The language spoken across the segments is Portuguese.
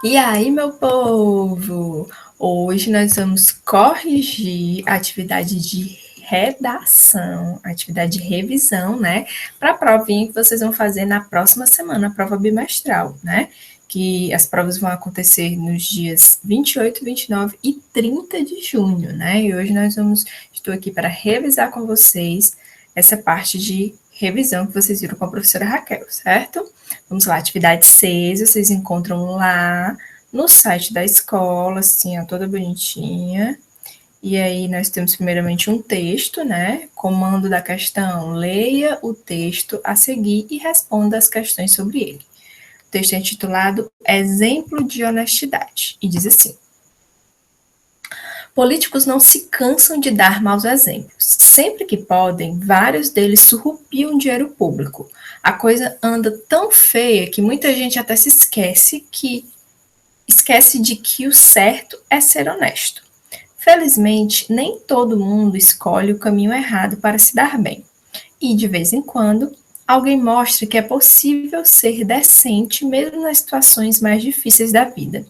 E aí, meu povo? Hoje nós vamos corrigir a atividade de redação, atividade de revisão, né? Para a provinha que vocês vão fazer na próxima semana, a prova bimestral, né? Que as provas vão acontecer nos dias 28, 29 e 30 de junho, né? E hoje estou aqui para revisar com vocês essa parte de revisão que vocês viram com a professora Raquel, certo? Vamos lá, atividade 6, vocês encontram lá no site da escola, assim, ó, toda bonitinha. E aí nós temos primeiramente um texto, né? Comando da questão, leia o texto a seguir e responda as questões sobre ele. O texto é intitulado Exemplo de Honestidade e diz assim: políticos não se cansam de dar maus exemplos. Sempre que podem, vários deles surrupiam dinheiro público. A coisa anda tão feia que muita gente até se esquece de que o certo é ser honesto. Felizmente, nem todo mundo escolhe o caminho errado para se dar bem. E, de vez em quando, alguém mostra que é possível ser decente mesmo nas situações mais difíceis da vida.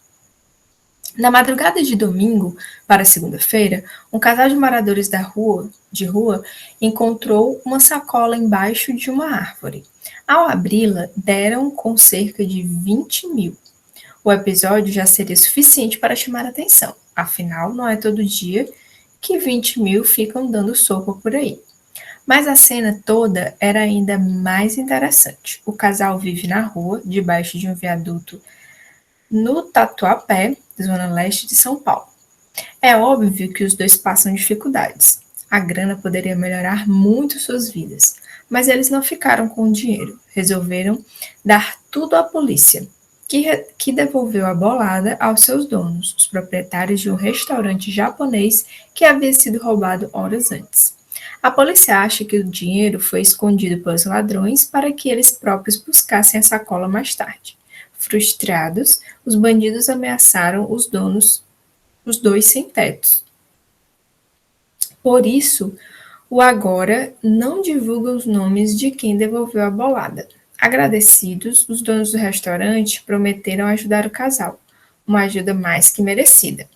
Na madrugada de domingo para segunda-feira, um casal de moradores de rua encontrou uma sacola embaixo de uma árvore. Ao abri-la, deram com cerca de 20 mil. O episódio já seria suficiente para chamar a atenção. Afinal, não é todo dia que 20 mil ficam dando sopa por aí. Mas a cena toda era ainda mais interessante. O casal vive na rua, debaixo de um viaduto no Tatuapé, zona leste de São Paulo. É óbvio que os dois passam dificuldades. A grana poderia melhorar muito suas vidas, mas eles não ficaram com o dinheiro. Resolveram dar tudo à polícia, que devolveu a bolada aos seus donos, os proprietários de um restaurante japonês que havia sido roubado horas antes. A polícia acha que o dinheiro foi escondido pelos ladrões para que eles próprios buscassem a sacola mais tarde. Frustrados, os bandidos ameaçaram os dois sem-tetos. Por isso, o agora não divulga os nomes de quem devolveu a bolada. Agradecidos, os donos do restaurante prometeram ajudar o casal, uma ajuda mais que merecida.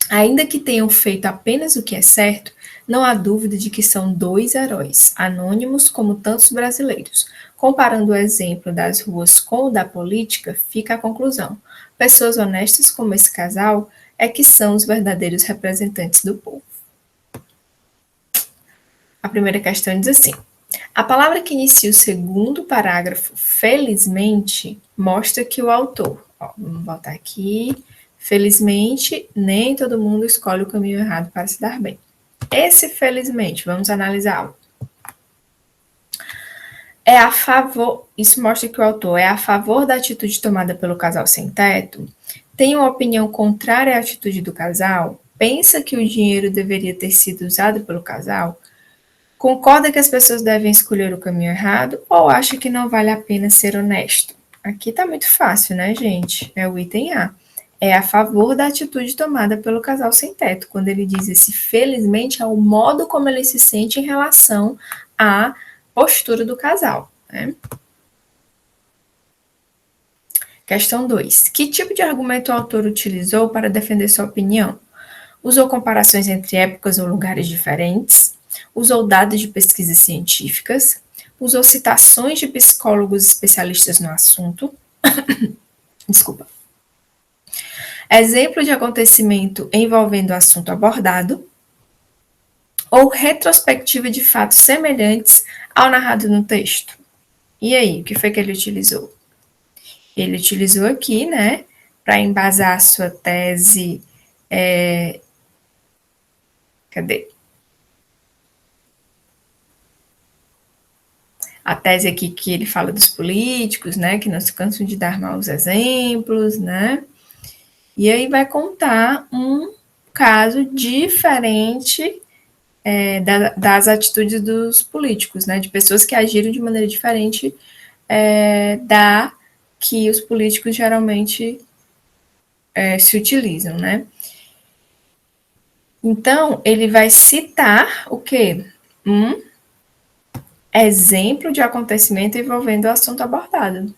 Ainda que tenham feito apenas o que é certo, não há dúvida de que são dois heróis, anônimos como tantos brasileiros. Comparando o exemplo das ruas com o da política, fica a conclusão: pessoas honestas como esse casal é que são os verdadeiros representantes do povo. A primeira questão diz assim: a palavra que inicia o segundo parágrafo, felizmente, mostra que o autor, vamos botar aqui, felizmente, nem todo mundo escolhe o caminho errado para se dar bem. Esse felizmente, vamos analisá-lo. É a favor, isso mostra que o autor é a favor da atitude tomada pelo casal sem teto, tem uma opinião contrária à atitude do casal, pensa que o dinheiro deveria ter sido usado pelo casal, concorda que as pessoas devem escolher o caminho errado ou acha que não vale a pena ser honesto? Aqui tá muito fácil, né, gente? É o item A. É a favor da atitude tomada pelo casal sem teto. Quando ele diz esse felizmente, é o modo como ele se sente em relação à postura do casal, né? Questão 2. Que tipo de argumento o autor utilizou para defender sua opinião? Usou comparações entre épocas ou lugares diferentes? Usou dados de pesquisas científicas? Usou citações de psicólogos especialistas no assunto? Desculpa. Exemplo de acontecimento envolvendo o assunto abordado? Ou retrospectiva de fatos semelhantes ao narrado no texto? E aí, o que foi que ele utilizou? Ele utilizou aqui, né, para embasar a sua tese. Cadê? A tese aqui que ele fala dos políticos, né, que não se cansam de dar maus exemplos, né? E aí vai contar um caso diferente das atitudes dos políticos, né? De pessoas que agiram de maneira diferente da que os políticos geralmente se utilizam, né? Então, ele vai citar o quê? Um exemplo de acontecimento envolvendo o assunto abordado.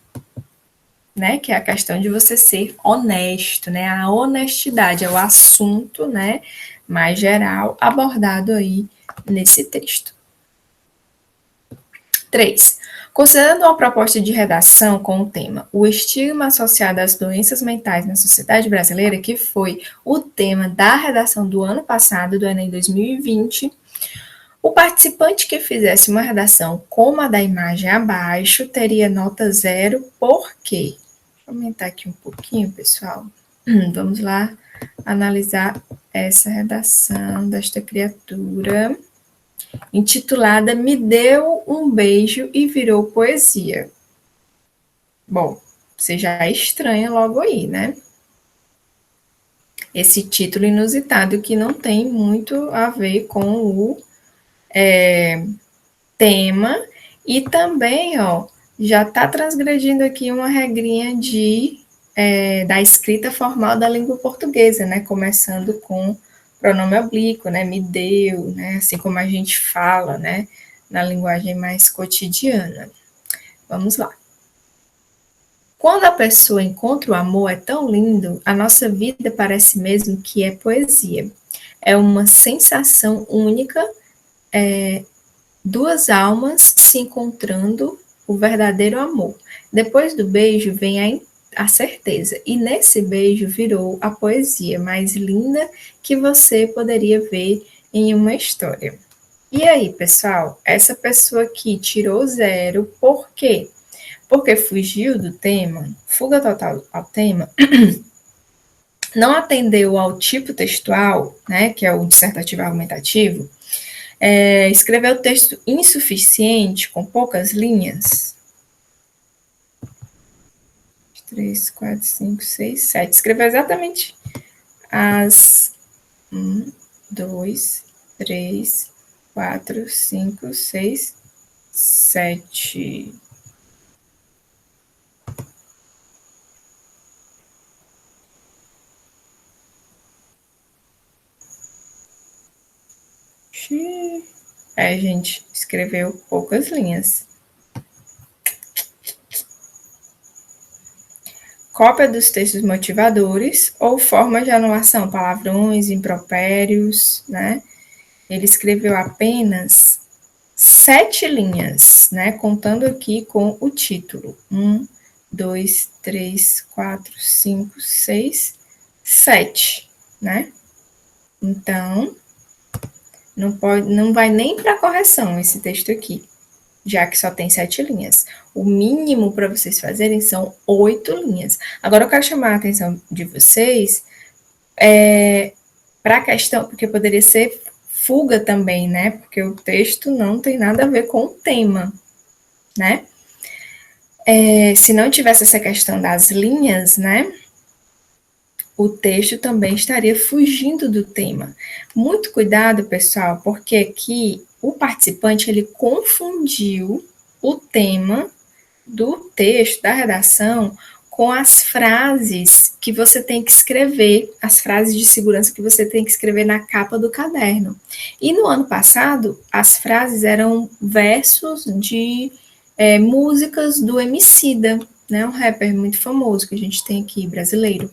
né, que é a questão de você ser honesto, né, a honestidade é o assunto, né, mais geral abordado aí nesse texto. 3. Considerando uma proposta de redação com o tema O estigma associado às doenças mentais na sociedade brasileira, que foi o tema da redação do ano passado, do Enem 2020, o participante que fizesse uma redação como a da imagem abaixo teria nota 0, por quê? Vou aumentar aqui um pouquinho, pessoal. Vamos lá analisar essa redação desta criatura, intitulada Me Deu um Beijo e Virou Poesia. Bom, você já estranha logo aí, né? Esse título inusitado que não tem muito a ver com o tema e também, ó, já está transgredindo aqui uma regrinha da escrita formal da língua portuguesa, né? Começando com pronome oblíquo, né? Me deu, né? Assim como a gente fala, né? Na linguagem mais cotidiana. Vamos lá. Quando a pessoa encontra o amor é tão lindo, a nossa vida parece mesmo que é poesia. É uma sensação única, duas almas se encontrando, o verdadeiro amor. Depois do beijo vem a certeza, e nesse beijo virou a poesia mais linda que você poderia ver em uma história. E aí, pessoal, essa pessoa aqui tirou 0, por quê? Porque fugiu do tema, fuga total ao tema, não atendeu ao tipo textual, né, que é o dissertativo argumentativo, escreveu texto insuficiente, com poucas linhas. 3, 4, 5, 6, 7. Escreveu exatamente as 1, 2, 3, 4, 5, 6, 7. Gente, escreveu poucas linhas. Cópia dos textos motivadores ou formas de anulação, palavrões, impropérios, né? Ele escreveu apenas 7 linhas, né? Contando aqui com o título. 1, 2, 3, 4, 5, 6, 7, né? Então, não vai nem para correção esse texto aqui, já que só tem 7 linhas. O mínimo para vocês fazerem são 8 linhas. Agora eu quero chamar a atenção de vocês para a questão, porque poderia ser fuga também, né? Porque o texto não tem nada a ver com o tema, né? Se não tivesse essa questão das linhas, né? O texto também estaria fugindo do tema. Muito cuidado, pessoal, porque aqui o participante ele confundiu o tema do texto, da redação, com as frases que você tem que escrever, as frases de segurança que você tem que escrever na capa do caderno. E no ano passado, as frases eram versos de músicas do Emicida, né, um rapper muito famoso que a gente tem aqui, brasileiro.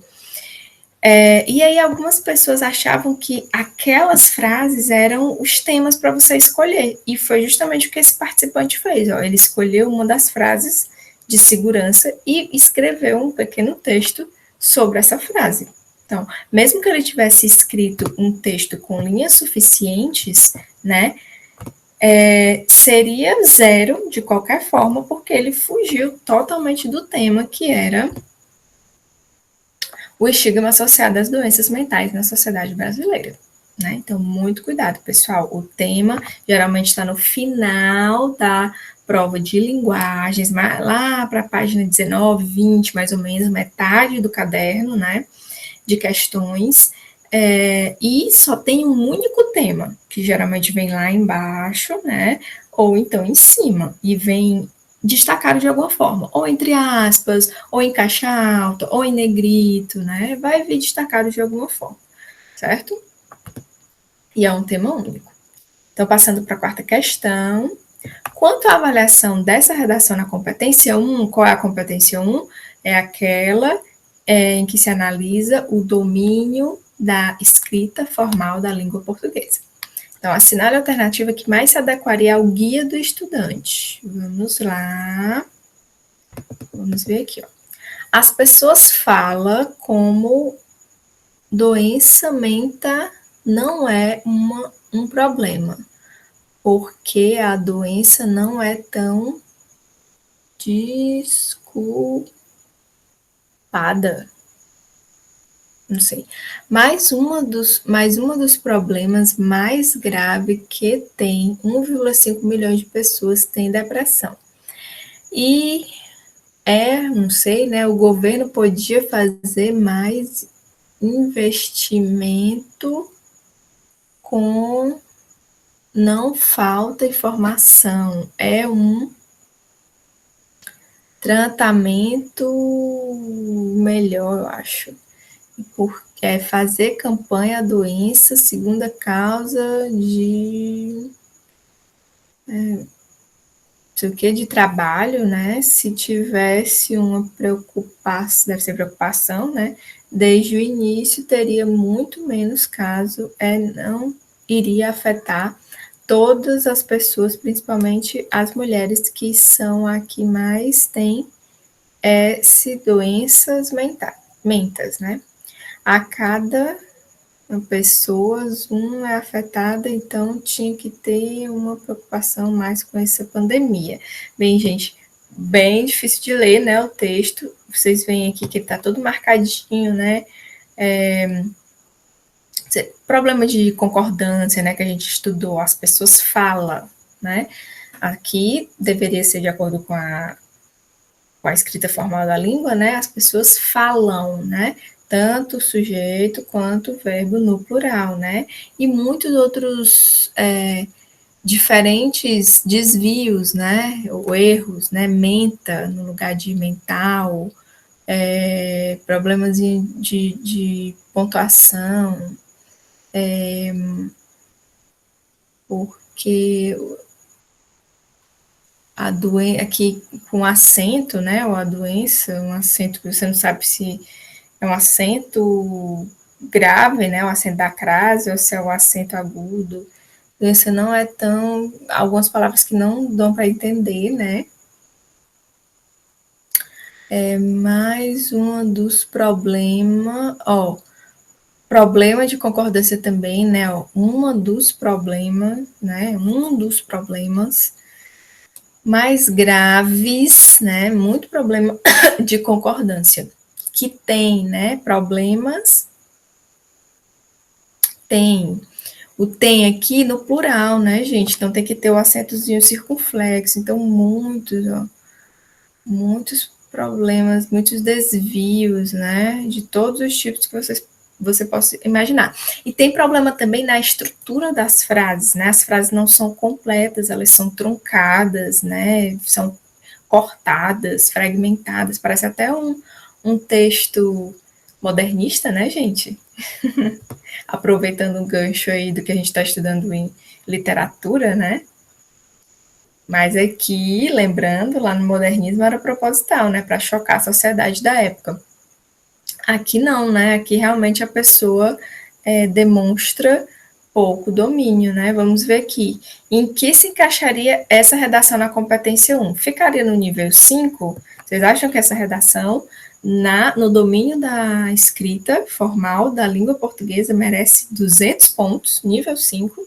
E aí algumas pessoas achavam que aquelas frases eram os temas para você escolher, e foi justamente o que esse participante fez. Ó. Ele escolheu uma das frases de segurança e escreveu um pequeno texto sobre essa frase. Então, mesmo que ele tivesse escrito um texto com linhas suficientes, né, seria 0 de qualquer forma, porque ele fugiu totalmente do tema, que era o estigma associado às doenças mentais na sociedade brasileira. Né? Então, muito cuidado, pessoal. O tema geralmente está no final da prova de linguagens, lá para a página 19, 20, mais ou menos, metade do caderno, né, de questões, e só tem um único tema, que geralmente vem lá embaixo, né, ou então em cima, e vem destacado de alguma forma, ou entre aspas, ou em caixa alta, ou em negrito, né, vai vir destacado de alguma forma, certo? E é um tema único. Então, passando para a quarta questão. Quanto à avaliação dessa redação na competência 1, qual é a competência 1? É aquela em que se analisa o domínio da escrita formal da língua portuguesa. Então, assinale a alternativa que mais se adequaria ao guia do estudante. Vamos lá. Vamos ver aqui, ó. As pessoas falam como doença mental não é um problema, porque a doença não é tão desculpada. Não sei. Mais uma dos problemas mais graves que tem 1,5 milhões de pessoas tem depressão. E não sei, né? O governo podia fazer mais investimento com não falta informação. É um tratamento melhor, eu acho. Porque fazer campanha à doença, segunda causa de sei o que, de trabalho, né? Se tivesse uma preocupação, deve ser preocupação, né? Desde o início teria muito menos caso, não iria afetar todas as pessoas, principalmente as mulheres, que são a que mais têm doenças mentais, né? A cada pessoas, é afetada, então tinha que ter uma preocupação mais com essa pandemia. Bem, gente, bem difícil de ler, né, o texto. Vocês veem aqui que ele tá todo marcadinho, né? Problema de concordância, né, que a gente estudou, as pessoas falam, né? Aqui deveria ser de acordo com a escrita formal da língua, né? As pessoas falam, né? Tanto o sujeito quanto o verbo no plural, né? E muitos outros diferentes desvios, né? Ou erros, né? Menta no lugar de mental, problemas de pontuação, porque a doença aqui com acento, né? Ou a doença, um acento que você não sabe se é um acento grave, né? O acento da crase, ou se é o acento agudo. Doença não é tão. Algumas palavras que não dão para entender, né? É mais um dos problemas. Problema de concordância também, né? Um dos problemas mais graves, né? Muito problema de concordância que tem, né? Problemas tem. O tem aqui no plural, né, gente? Então tem que ter o acentozinho circunflexo. Então, muitos problemas, muitos desvios, né? De todos os tipos que você possa imaginar. E tem problema também na estrutura das frases, né? As frases não são completas, elas são truncadas, né? São cortadas, fragmentadas. Parece até um texto modernista, né, gente? Aproveitando um gancho aí do que a gente está estudando em literatura, né? Mas aqui, lembrando, lá no modernismo era proposital, né? Para chocar a sociedade da época. Aqui não, né? Aqui realmente a pessoa demonstra pouco domínio, né? Vamos ver aqui. Em que se encaixaria essa redação na competência 1? Ficaria no nível 5? Vocês acham que essa redação no domínio da escrita formal da língua portuguesa merece 200 pontos, nível 5?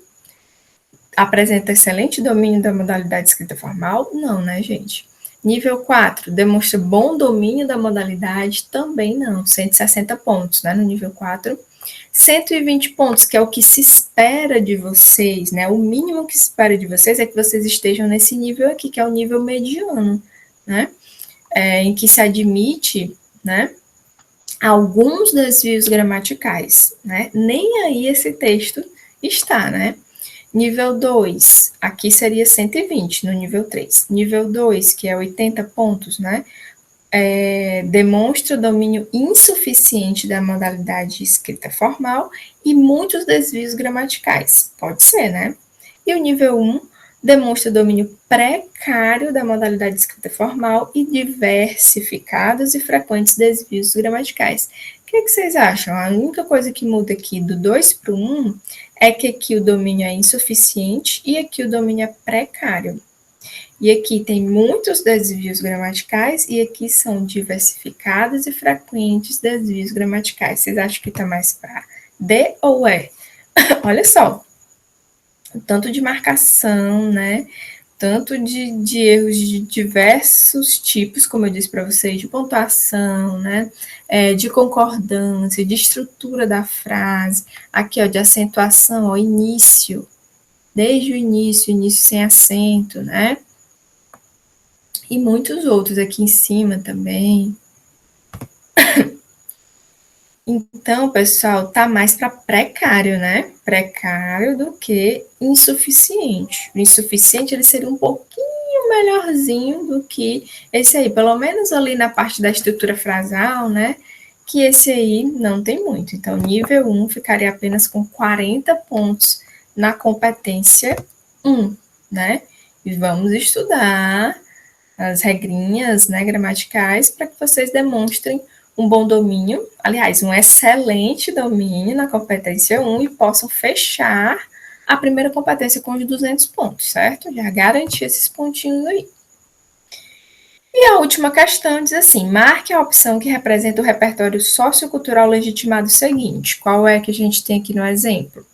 Apresenta excelente domínio da modalidade escrita formal? Não, né, gente? Nível 4, demonstra bom domínio da modalidade? Também não, 160 pontos, né, no nível 4. 120 pontos, que é o que se espera de vocês, né? O mínimo que se espera de vocês é que vocês estejam nesse nível aqui, que é o nível mediano, né? Em que se admite, né, alguns desvios gramaticais, né? Nem aí esse texto está, né? Nível 2, aqui seria 120 no nível 3. Nível 2, que é 80 pontos, né? Demonstra o domínio insuficiente da modalidade escrita formal e muitos desvios gramaticais. Pode ser, né? E o nível 1 demonstra domínio precário da modalidade de escrita formal e diversificados e frequentes desvios gramaticais. O que vocês acham? A única coisa que muda aqui do 2 para o 1 é que aqui o domínio é insuficiente e aqui o domínio é precário. E aqui tem muitos desvios gramaticais e aqui são diversificados e frequentes desvios gramaticais. Vocês acham que está mais para D ou E? Olha só, o tanto de marcação, né? Tanto de erros de diversos tipos, como eu disse para vocês, de pontuação, né? De concordância, de estrutura da frase, aqui, ó, de acentuação, ó, início, desde o início sem acento, né? E muitos outros aqui em cima também. Então, pessoal, tá mais para precário, né? Precário do que insuficiente. O insuficiente, ele seria um pouquinho melhorzinho do que esse aí, pelo menos ali na parte da estrutura frasal, né? Que esse aí não tem muito. Então, nível 1 ficaria apenas com 40 pontos na competência 1, né? E vamos estudar as regrinhas, né, gramaticais para que vocês demonstrem um bom domínio, aliás, um excelente domínio na competência 1 e possam fechar a primeira competência com os 200 pontos, certo? Já garanti esses pontinhos aí. E a última questão diz assim, marque a opção que representa o repertório sociocultural legitimado seguinte. Qual é que a gente tem aqui no exemplo?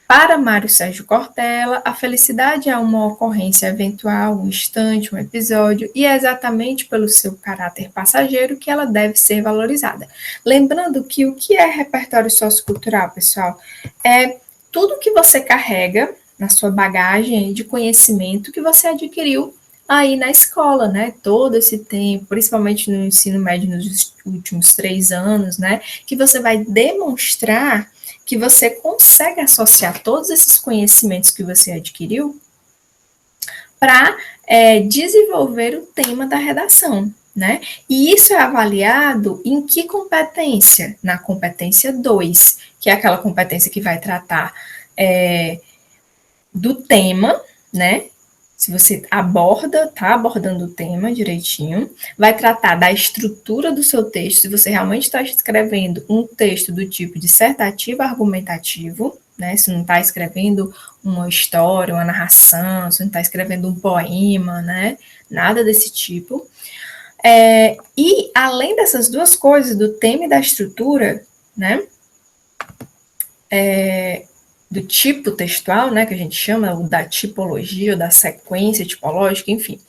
Para Mário Sérgio Cortella, a felicidade é uma ocorrência eventual, um instante, um episódio, e é exatamente pelo seu caráter passageiro que ela deve ser valorizada. Lembrando que o que é repertório sociocultural, pessoal? É tudo que você carrega na sua bagagem de conhecimento que você adquiriu aí na escola, né? Todo esse tempo, principalmente no ensino médio nos últimos 3 anos, né? Que você vai demonstrar que você consegue associar todos esses conhecimentos que você adquiriu para desenvolver o tema da redação, né? E isso é avaliado em que competência? Na competência 2, que é aquela competência que vai tratar do tema, né? Se você está abordando o tema direitinho, vai tratar da estrutura do seu texto, se você realmente está escrevendo um texto do tipo dissertativo argumentativo, né? Se não está escrevendo uma história, uma narração, se não está escrevendo um poema, né? Nada desse tipo. E além dessas duas coisas, do tema e da estrutura, né? Do tipo textual, né, que a gente chama, da tipologia, ou da sequência tipológica, enfim.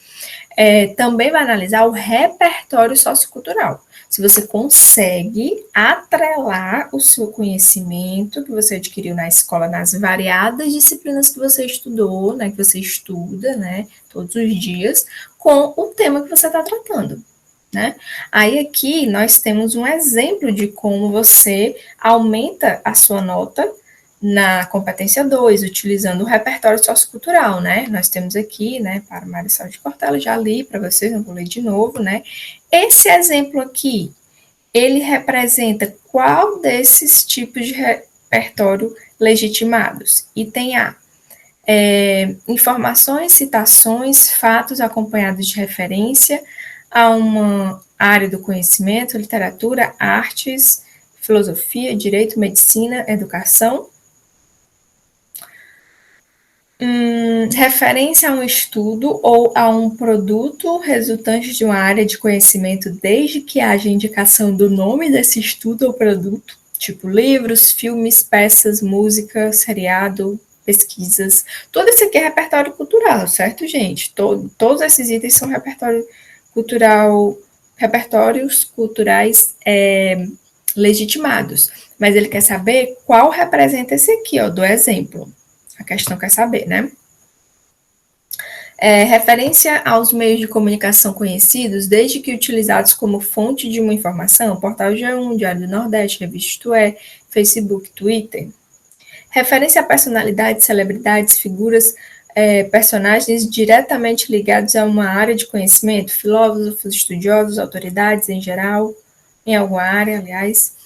Também vai analisar o repertório sociocultural. Se você consegue atrelar o seu conhecimento que você adquiriu na escola, nas variadas disciplinas que você estudou, né, que você estuda, né, todos os dias, com o tema que você está tratando. Né? Aí aqui nós temos um exemplo de como você aumenta a sua nota na competência 2, utilizando o repertório sociocultural, né? Nós temos aqui, né, para Mário Sérgio de Cortella, já li para vocês, não vou ler de novo, né? Esse exemplo aqui, ele representa qual desses tipos de repertório legitimados? Item A. Informações, citações, fatos acompanhados de referência a uma área do conhecimento, literatura, artes, filosofia, direito, medicina, educação. Referência a um estudo ou a um produto resultante de uma área de conhecimento, desde que haja indicação do nome desse estudo ou produto, tipo livros, filmes, peças, música, seriado, pesquisas. Tudo isso aqui é repertório cultural, certo, gente? Todos esses itens são repertórios culturais legitimados. Mas ele quer saber qual representa esse aqui, ó, do exemplo. A questão quer saber, né? Referência aos meios de comunicação conhecidos, desde que utilizados como fonte de uma informação, Portal G1, Diário do Nordeste, Revista Isto É, Facebook, Twitter. Referência a personalidades, celebridades, figuras, personagens diretamente ligados a uma área de conhecimento, filósofos, estudiosos, autoridades em geral, em alguma área, aliás.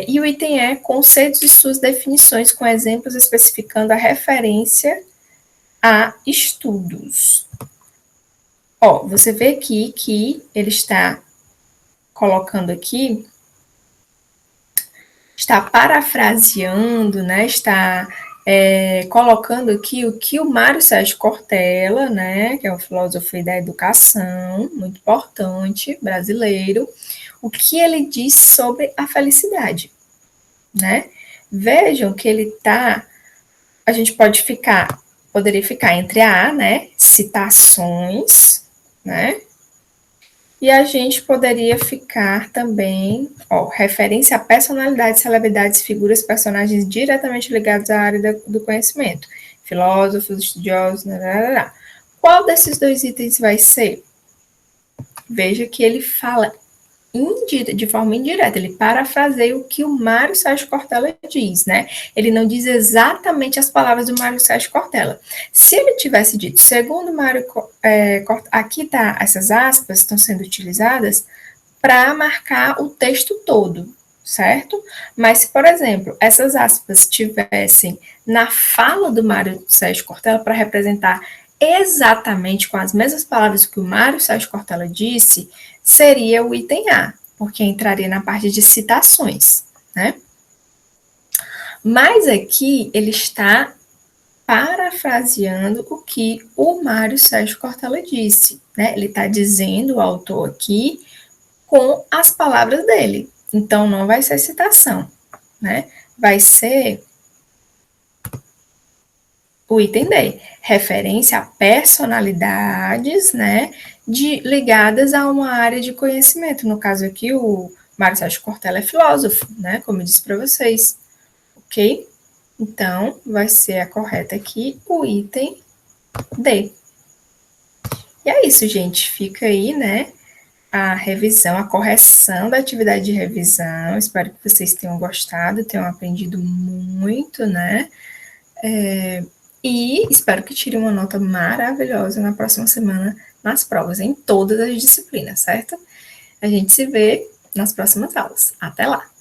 E o item conceitos e suas definições, com exemplos especificando a referência a estudos. Ó, você vê aqui que ele está colocando aqui, está parafraseando, né? Está colocando aqui o que o Mário Sérgio Cortella, né, que é um filósofo da educação, muito importante, brasileiro, o que ele diz sobre a felicidade, né? Vejam que ele está, a gente poderia ficar entre a, né, citações, né, e a gente poderia ficar também, ó, referência a personalidades, celebridades, figuras, personagens diretamente ligados à área do conhecimento. Filósofos, estudiosos, blá. Qual desses dois itens vai ser? Veja que ele fala de forma indireta, ele parafraseia o que o Mário Sérgio Cortella diz, né? Ele não diz exatamente as palavras do Mário Sérgio Cortella. Se ele tivesse dito, segundo Mário aqui tá, essas aspas estão sendo utilizadas para marcar o texto todo, certo? Mas se, por exemplo, essas aspas tivessem na fala do Mário Sérgio Cortella para representar exatamente com as mesmas palavras que o Mário Sérgio Cortella disse, seria o item A, porque entraria na parte de citações, né? Mas aqui ele está parafraseando o que o Mário Sérgio Cortella disse, né? Ele está dizendo, o autor aqui, com as palavras dele. Então, não vai ser citação, né? Vai ser o item D, referência a personalidades, né, ligadas a uma área de conhecimento. No caso aqui, o Mário Sérgio Cortella é filósofo, né, como eu disse para vocês, ok? Então, vai ser a correta aqui, o item D. E é isso, gente. Fica aí, né, a revisão, a correção da atividade de revisão. Espero que vocês tenham gostado, tenham aprendido muito, né? E espero que tirem uma nota maravilhosa na próxima semana nas provas, em todas as disciplinas, certo? A gente se vê nas próximas aulas. Até lá!